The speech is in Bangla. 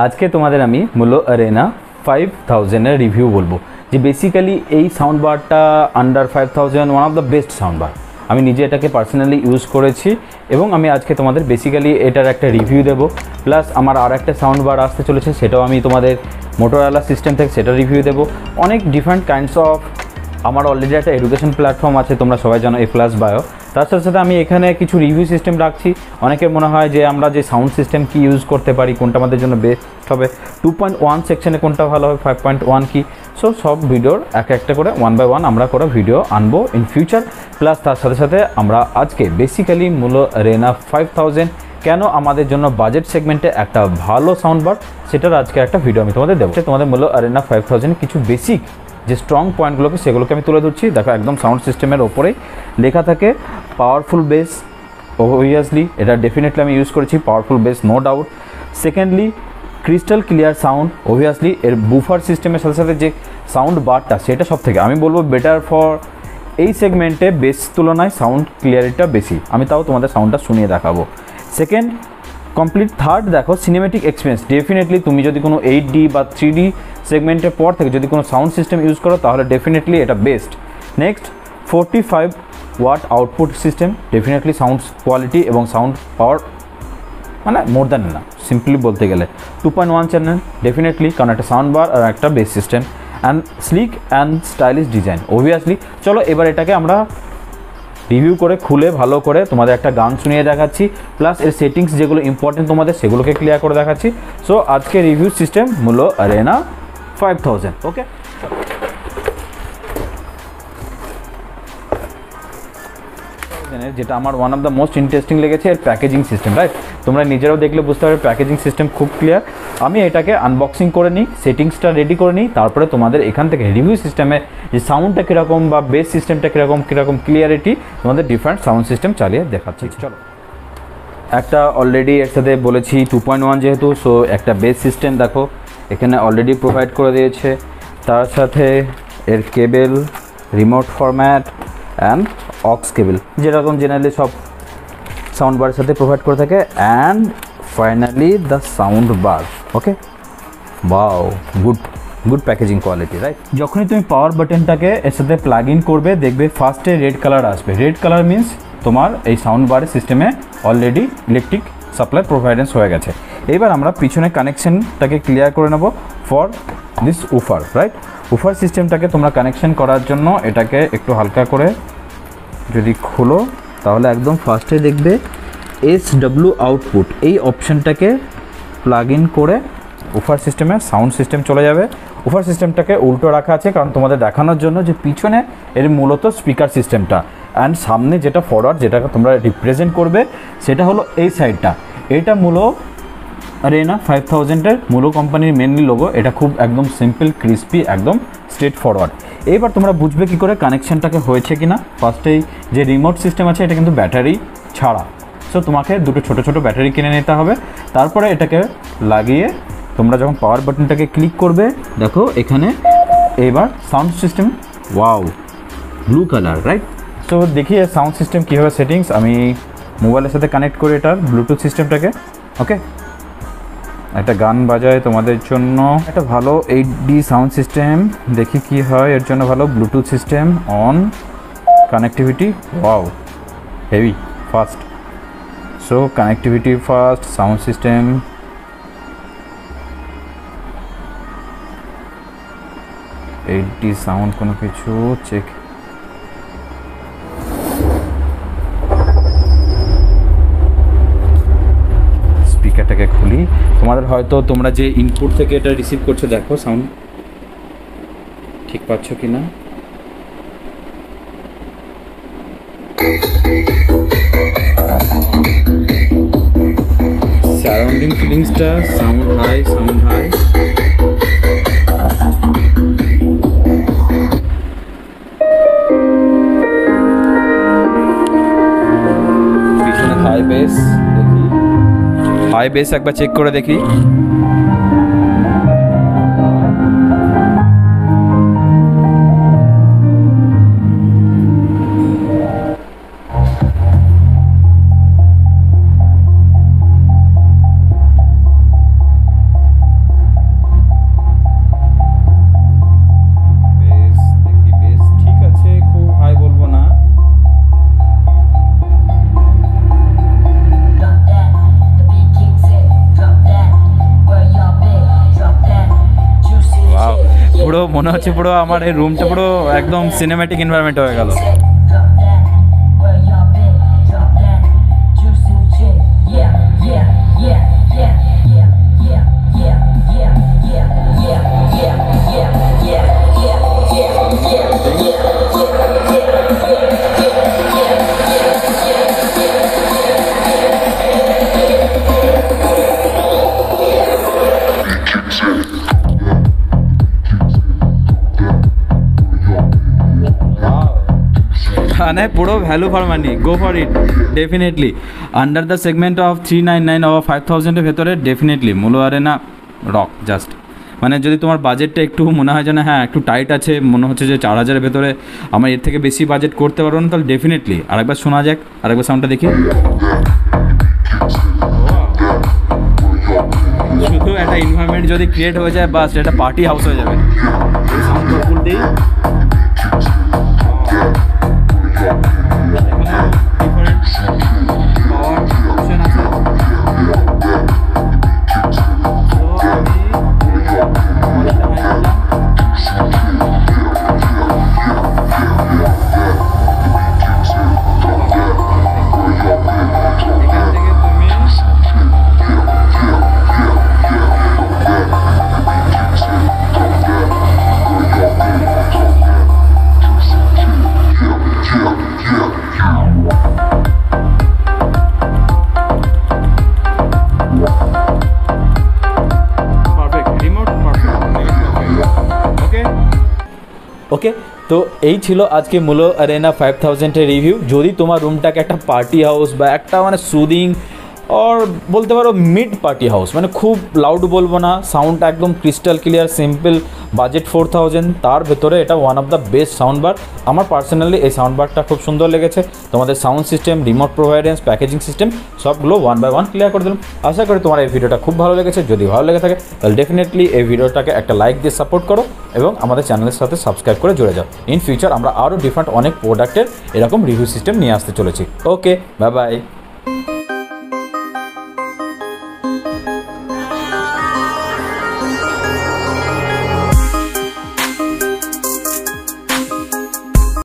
আজকে তোমাদের আমি মুলো অ্যারেনা 5000 এর রিভিউ বলবো যে বেসিক্যালি এই সাউন্ড বারটা under 5000 one of the best sound বার। আমি নিজে এটাকে পার্সোনালি ইউজ করেছি এবং আমি আজকে তোমাদের বেসিক্যালি এটার একটা রিভিউ দেবো। প্লাস আমার আর একটা সাউন্ড বার আসতে চলেছে, সেটাও আমি তোমাদের মোটোরোলা সিস্টেম থেকে সেটা রিভিউ দেবো। অনেক ডিফারেন্ট কাইন্ডস অফ, আমার অলরেডি একটা এডুকেশন প্ল্যাটফর্ম আছে, তোমরা সবাই জানো A+Bio। তার সাথে সাথে আমি এখানে কিছু রিভিউ সিস্টেম রাখছি। অনেকের মনে হয় যে আমরা যে সাউন্ড সিস্টেম কি ইউজ করতে পারি, কোনটা আমাদের জন্য বেস্ট হবে, 2.1 সেকশনে কোনটা ভালো হবে, 5.1 কি। সো সব ভিডিওর একটা করে 1 বাই 1 আমরা করে ভিডিও আনবো ইন ফিউচার। প্লাস তার সাথে সাথে আমরা আজকে বেসিক্যালি মুলো অ্যারেনা 5000 কেন আমাদের জন্য বাজেট সেগমেন্টে একটা ভালো সাউন্ড বার, সেটার আজকে একটা ভিডিও আমি তোমাদের দেবো। তোমাদের মুলো অ্যারেনা 5000 কিছু বেসিক যে স্ট্রং পয়েন্টগুলোকে সেগুলোকে আমি তুলে ধরছি। দেখো একদম সাউন্ড সিস্টেমের ওপরেই লেখা থাকে পাওয়ারফুল বেস। অবভিয়াসলি এটা ডেফিনেটলি আমি ইউজ করেছি, powerful bass no doubt. Secondly crystal clear sound, obviously এর বুফার সিস্টেমের সাথে সাথে যে সাউন্ড বারটা সেটা সব থেকে আমি বলবো বেটার ফর এই সেগমেন্টে। বেস তুলনায় সাউন্ড ক্লিয়ারিটিটা বেশি, আমি তাও তোমাদের সাউন্ডটা শুনিয়ে দেখাবো। Second complete. থার্ড দেখো সিনেমেটিক এক্সপিরিয়েন্স। ডেফিনেটলি তুমি যদি কোনো 8D বা 3D সেগমেন্টের পর থেকে যদি কোনো সাউন্ড সিস্টেম ইউজ করো তাহলে ডেফিনেটলি এটা best. Next 45 watt output system, definitely sound quality এবং সাউন্ড পাওয়ার মানে মোর দ্যান না, সিম্পলি বলতে গেলে 2.1 চ্যানেল ডেফিনেটলি, কারণ একটা সাউন্ড বার আর একটা base system. And slick and stylish design obviously. চলো এবার এটাকে আমরা রিভিউ করে খুলে ভালো করে তোমাদের একটা গান শুনিয়ে দেখাচ্ছি, প্লাস এর সেটিংস যেগুলো ইম্পর্টেন্ট তোমাদের সেগুলোকে ক্লিয়ার করে দেখাচ্ছি। সো আজকে রিভিউ সিস্টেম মুলো অ্যারেনা 5000। ওকে, যেটা আমার one of the most interesting লেগেছে এর প্যাকেজিং সিস্টেম। রাইট, তোমরা নিজেরাও দেখলে বুঝতে পারবে প্যাকেজিং সিস্টেম খুব ক্লিয়ার। আমি এটাকে আনবক্সিং করে নিই, সেটিংসটা রেডি করে নিই, তারপরে তোমাদের এখান থেকে রিভিউ সিস্টেমে যে সাউন্ডটা কীরকম বা বেস সিস্টেমটা কীরকম ক্লিয়ারিটি তোমাদের ডিফারেন্ট সাউন্ড সিস্টেম চালিয়ে দেখাচ্ছি। চলো, একটা অলরেডি এর সাথে বলেছি 2.1 যেহেতু, সো একটা বেস সিস্টেম দেখো এখানে অলরেডি প্রোভাইড করে দিয়েছে। তার সাথে এর cable, remote format and ox কেবল, যেরকম জেনারেলি সব সাউন্ড বারের সাথে প্রোভাইড করে থাকে। And finally the sound bar. Okay, wow, good packaging quality. Right, যখনই তুমি পাওয়ার বাটনটাকে এর সাথে প্লাগ ইন করবে দেখবে ফার্স্টে রেড কালার আসবে। রেড কালার মিন্স তোমার এই সাউন্ড বারের সিস্টেমে অলরেডি ইলেকট্রিক সাপ্লাই প্রোভাইডেন্স হয়ে গেছে। এবার আমরা পিছনে কানেকশনটাকে ক্লিয়ার করে নেব for this woofer. Right, woofer সিস্টেমটাকে তোমরা কানেকশন করার জন্য এটাকে একটু হালকা করে যদি খোলো তাহলে একদম ফার্স্টে দেখবে SW আউটপুট, এই অপশানটাকে প্লাগ ইন করে উফার সিস্টেমে সাউন্ড সিস্টেম চলে যাবে। উফার সিস্টেমটাকে উল্টো রাখা আছে কারণ তোমাদের দেখানোর জন্য যে পিছনে এর মূলত স্পিকার সিস্টেমটা, অ্যান্ড সামনে যেটা ফরওয়ার্ড যেটাকে তোমরা রিপ্রেজেন্ট করবে সেটা হলো এই সাইডটা। এটা মূল অ্যারেনা 5000-এর মুলো কোম্পানির মেনলি লোগো। এটা খুব একদম সিম্পল, ক্রিস্পি, একদম স্ট্রেট ফরওয়ার্ড। এবার তোমরা বুঝবে কী করে কানেকশানটাকে হয়েছে কিনা। ফার্স্টেই যে রিমোট সিস্টেম আছে এটা কিন্তু ব্যাটারি ছাড়া, সো তোমাকে দুটো ছোটো ব্যাটারি কিনে নিতে হবে। তারপরে এটাকে লাগিয়ে তোমরা যখন পাওয়ার বাটনটাকে ক্লিক করবে দেখো এখানে এবার sound system, wow, blue colour. Right, so দেখি সাউন্ড সিস্টেম কীভাবে সেটিংস আমি মোবাইলের সাথে কানেক্ট করি এটার ব্লুটুথ সিস্টেমটাকে। ওকে, একটা গান বাজায় তোমাদের জন্য, একটা ভালো 8D সাউন্ড সিস্টেম দেখি কি হয় এর জন্য ভালো। Bluetooth system on, connectivity, wow, heavy fast. So connectivity fast, sound system, HD sound, কোনো কিছু চেক। স্পিকারটাকে খুলি, তোমাদের হয়তো তোমরা যে ইনপুট থেকে এটা রিসিভ করছো দেখো সাউন্ড ঠিক পাচ্ছ কি না। সারাউন্ডিং ফিলিংসটা সাউন্ড হাই, পিছনে হাই বেস, দেখি হাই বেস একবার চেক করে দেখি। মনে হচ্ছে পুরো আমার এই রুমটা পুরো একদম সিনেম্যাটিক এনভায়রনমেন্ট হয়ে গেল। মানে পুরো value for money, go for it definitely. Under the segment of 399 of 5000-এর ভেতরে ডেফিনেটলি মুলো আরেনা রক জাস্ট। মানে যদি তোমার বাজেটটা একটু মনে হয় যে না হ্যাঁ একটু টাইট আছে, মনে হচ্ছে যে 4000-এর ভেতরে আমার এর থেকে বেশি বাজেট করতে পারবো না, তাহলে ডেফিনেটলি আরেকবার শোনা যাক, আরেকবার সাউন্ডটা দেখি। শুধু একটা এনভায়রনমেন্ট যদি ক্রিয়েট হয়ে যায় বাস এটা পার্টি হাউস হয়ে যাবে। সাউন্ড ফুল দিই, ওকে। তো এই ছিল আজকে মুলো আরেনা 5000-এর রিভিউ। যদি তোমার রুমটাকে একটা পার্টি হাউস বা একটা মানে সুদিং আর বলতে পারো মিড পার্টি হাউস, মানে খুব লাউড বলবো না, সাউন্ডটা একদম ক্রিস্টাল ক্লিয়ার, সিম্পল, বাজেট 4000, তার ভেতরে এটা one of the best sound bar. আমার পার্সোনালি এই সাউন্ড বারটা খুব সুন্দর লেগেছে। তোমাদের sound system, remote providence, packaging system সবগুলো 1 by 1 ক্লিয়ার করে দিলাম। আশা করি তোমার এই ভিডিওটা খুব ভালো লেগেছে। যদি ভালো লেগে থাকে তাহলে ডেফিনেটলি এই ভিডিওটাকে একটা লাইক দিয়ে সাপোর্ট করো এবং আমাদের চ্যানেলের সাথে সাবস্ক্রাইব করে জুড়ে যাও। ইন ফিউচার আমরা আরও ডিফারেন্ট অনেক প্রোডাক্টের এরকম রিভিউ সিস্টেম নিয়ে আসতে চলেছি। ওকে, বাই বাই।